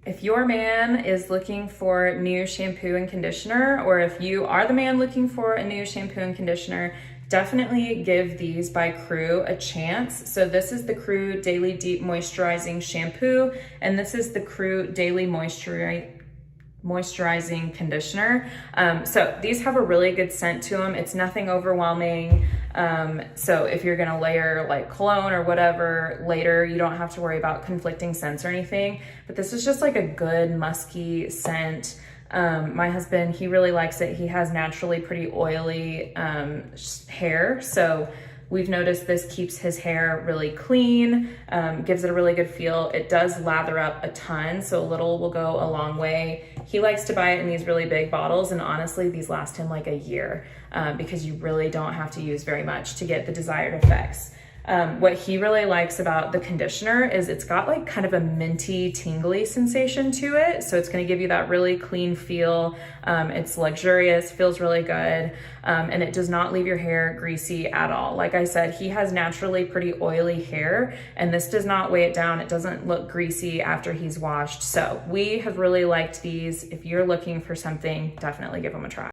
If your man is looking for new shampoo and conditioner, or if you are the man looking for a new shampoo and conditioner, definitely give these by Crew a chance. So this is the Crew Daily Deep Moisturizing Shampoo, and this is the Crew Daily Moisturizing Conditioner. So these have a really good scent to them. It's nothing overwhelming. So if you're gonna layer like cologne or whatever later, you don't have to worry about conflicting scents or anything. But this is just like a good musky scent. My husband, he really likes it. He has naturally pretty oily hair. So we've noticed this keeps his hair really clean, gives it a really good feel. It does lather up a ton, so a little will go a long way. He likes to buy it in these really big bottles, and honestly, these last him like a year because you really don't have to use very much to get the desired effects. What he really likes about the conditioner is it's got like kind of a minty, tingly sensation to it. So it's gonna give you that really clean feel. It's luxurious, feels really good, and it does not leave your hair greasy at all. Like I said, he has naturally pretty oily hair, and this does not weigh it down. It doesn't look greasy after he's washed. So we have really liked these. If you're looking for something, definitely give them a try.